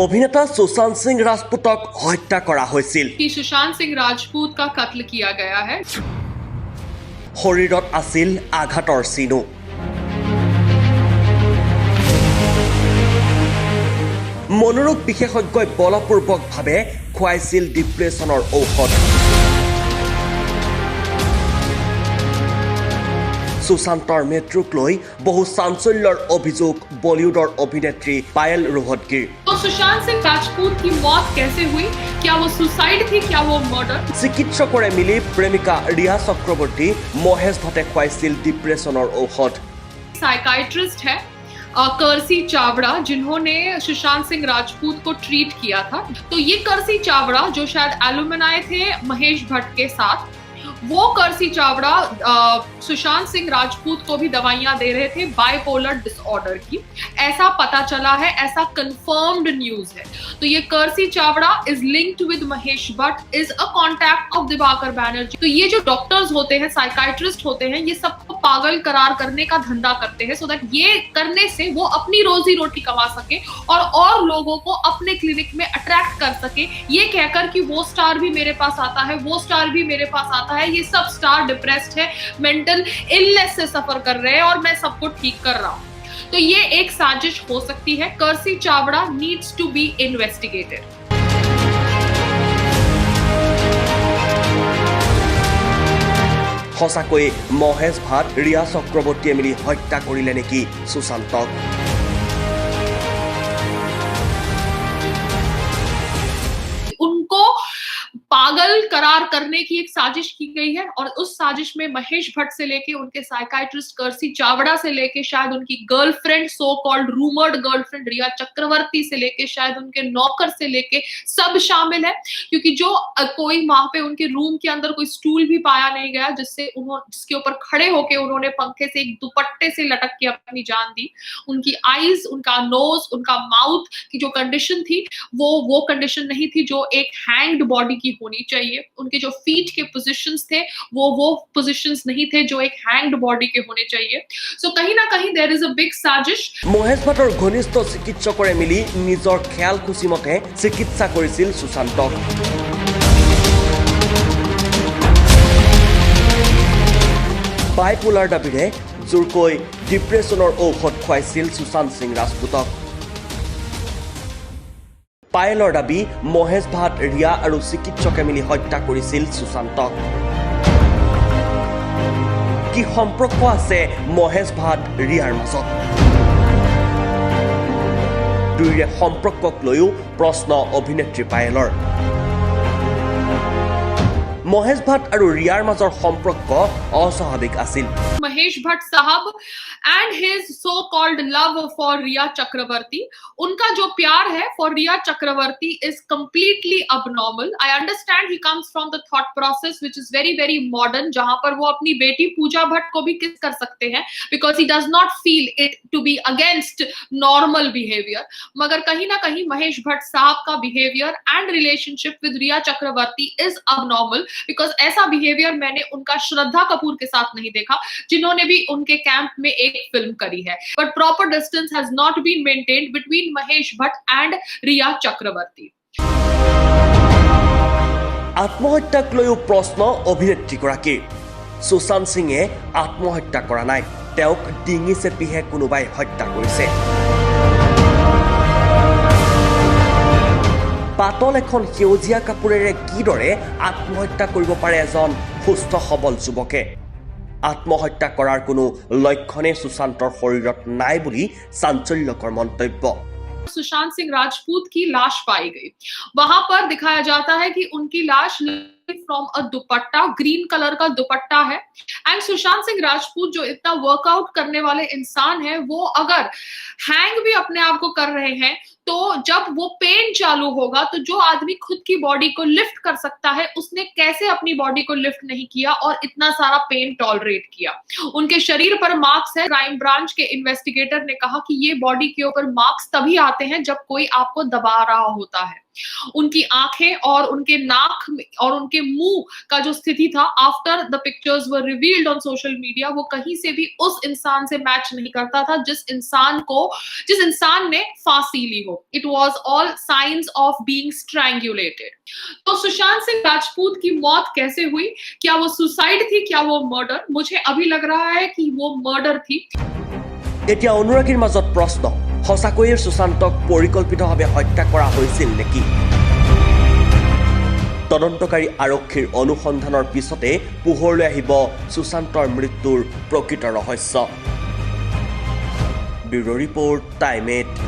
অভিনেতা সুশান্ত সিং রাজপুতক হত্যা কৰা হৈছিল। कि सुशांत सिंह राजपूत का कत्ल किया गया है। শৰীৰত আছিল আঘাতৰ চিনো। মনোৰোগ বিশেষজ্ঞই বলপূৰ্বকভাৱে খুৱাইছিল ডিপ্ৰেছনৰ ঔষধ। সুশান্তৰ মৃত্যুক লৈ বহু চাঞ্চল্যৰ অভিযোগ বলিউডৰ অভিনেত্ৰী পায়েল ৰোহতগীৰ। तो सुशांत सिंह राजपूत की मौत कैसे हुई? क्या वो सुसाइड थी? क्या वो मर्डर? চিকিৎসকৰে মিলি প্ৰেমিকা ৰিয়া চক্ৰৱৰ্তী মহেশ ভট্টে খুৱাইছিল ডিপ্ৰেছনৰ ঔষধ। साइकाइट्रिस्ट है कर्सी चावड़ा, जिन्होंने सुशांत सिंह राजपूत को ट्रीट किया था। तो ये कर्सी चावड़ा जो शायद एलुमनाई थे महेश भट्ट के साथ, वो कर्सी चावड़ा सुशांत सिंह राजपूत को भी दवाइयां दे रहे थे बाइपोलर डिसऑर्डर की। ऐसा पता चला है, ऐसा कंफर्म्ड न्यूज है। तो ये Kursi Chavda is linked with Mahesh Bhatt, is a contact of Diwakar Banerjee. तो ये जो डॉक्टर्स होते हैं, साइकाइट्रिस्ट होते हैं, ये सबको पागल करार करने का धंधा करते हैं, सो दैट ये करने से वो अपनी रोजी रोटी कमा सके और लोगों को अपने क्लिनिक में अट्रैक्ट कर सके, ये कहकर कि वो स्टार भी मेरे पास आता है, वो स्टार भी मेरे पास आता है, ये सब स्टार डिप्रेस्ड है, मेंटल इलनेस से सफर कर रहे हैं और मैं सबको ठीक कर रहा हूं। तो ये एक साजिश हो सकती है। Kursi Chavda needs to be investigated. সঁচাকৈ মহেশ ভাট ৰিয়া চক্ৰৱৰ্তীয়ে মিলি হত্যা কৰিলে নেকি সুশান্তক? उनको पागल करार करने की एक साजिश की गई है और उस साजिश में महेश भट्ट से लेके उनके साइकाइट्रिस्ट कर्सी चावड़ा से लेके शायद उनकी girlfriend, so called rumoured girlfriend Rhea Chakraborty से लेके शायद उनके नौकर से लेके सब शामिल है। क्योंकि जो कोई वहां पे उनके रूम के अंदर कोई स्टूल भी पाया नहीं गया जिसके ऊपर खड़े होके उन्होंने पंखे से एक दुपट्टे से लटक के अपनी जान दी। उनकी आईज, उनका नोज, उनका माउथ की जो कंडीशन थी वो कंडीशन नहीं थी जो एक हैंग्ड बॉडी की होनी चाहिए। उनके जो फीट के पोजीशंस थे वो पोजीशंस नहीं थे जो एक हैंग्ड बॉडी के होने चाहिए। सो कहीं ना कहीं देयर इज अ बिग साजिश। মহেশ ভাটৰ ঘনিষ্ঠ চিকিৎসকৰে মিলি নিজৰ খেয়াল খুচি মতে চিকিৎসা কৰিছিল সুশান্তক। বাইপোলাৰ দাবীৰে জোৰকৈ ডিপ্ৰেছনৰ ঔষধ খুৱাইছিল সুশান্ত সিং ৰাজপুতক। পায়েলৰ দাবী মহেশ ভাট, ৰিয়া আৰু চিকিৎসকে মিলি হত্যা কৰিছিল সুশান্তক। কি সম্পৰ্ক আছে মহেশ ভাট ৰিয়াৰ মাজত? দুয়োৰে সম্পৰ্কক লৈও প্ৰশ্ন অভিনেত্ৰী পায়েলৰ। মহেশ ভাট আৰু ৰিয়াৰ মাজৰ সম্পৰ্ক অস্বাভাৱিক আছিল। महेश भट्ट साहब and his so called love for Rhea Chakraborty, उनका जो प्यार है for Rhea Chakraborty is completely abnormal. I understand he comes from the thought process which is very very modern, जहां पर वो अपनी बेटी पूजा भट्ट को भी किस कर सकते हैं because he does not feel it to be against normal behaviour. मगर कहीं ना कहीं महेश भट्ट साहब का behaviour and relationship with Rhea Chakraborty is abnormal because ऐसा बिहेवियर मैंने उनका श्रद्धा कपूर के साथ नहीं देखा, जिन्होंने भी उनके कैंप में एक फिल्म करी है। But proper distance has not been maintained between Mahesh Bhatt and Rhea Chakraborty. আত্মহত্যাক লৈও প্ৰশ্ন অভিনেত্ৰীগৰাকীৰ। সুশান্ত সিঙে আত্মহত্যা কৰা নাই, তেওঁক ডিঙি চেপিহে কোনোবাই হত্যা কৰিছে। পাতল এখন সেউজীয়া কাপোৰেৰে কিদৰে আত্মহত্যা কৰিব পাৰে এজন সুস্থ সবল যুৱকে? আত্মহত্যা কৰাৰ কোনো লক্ষণে সুশান্তৰ শৰীৰত নাই বুলি চাঞ্চল্যকৰ মন্তব্য। सुशांत सिंह राजपूत की लाश पाई गई, वहां पर दिखाया जाता है कि उनकी लाश from a dupatta, green colour का दुपट्टा है। एंड सुशांत सिंह राजपूत जो इतना वर्कआउट करने वाले इंसान है, वो अगर हैंग भी अपने आप को कर रहे हैं तो जब वो पेन चालू होगा तो जो आदमी खुद की बॉडी को लिफ्ट कर सकता है उसने कैसे अपनी बॉडी को लिफ्ट नहीं किया और इतना सारा पेन टॉलरेट किया। उनके शरीर पर मार्क्स है। क्राइम ब्रांच के इन्वेस्टिगेटर ने कहा कि ये बॉडी के ऊपर मार्क्स तभी आते हैं जब कोई आपको दबा रहा होता है। उनकी आंखें और उनके नाक और उनके मुंह का जो स्थिति था after the pictures were revealed on social media, वो कहीं से भी उस इंसान से मैच नहीं करता था जिस इंसान ने फांसी ली हो. It was all science of being strangulated. तो सुशांत सिंह राजपूत की मौत कैसे हुई? क्या वो सुसाइड थी, क्या वो मर्डर? मुझे अभी लग रहा है कि वो मर्डर थी. এতিয়া অনুৰাগীৰ মাজত প্ৰশ্ন, সঁচাকৈয়ে সুশান্তক পৰিকল্পিতভাৱে হত্যা কৰা হৈছিল নেকি? তদন্তকাৰী আৰক্ষীৰ অনুসন্ধানৰ পিছতে পোহৰলৈ আহিব সুশান্তৰ মৃত্যুৰ প্ৰকৃত ৰহস্য। Bureau' report, time 8।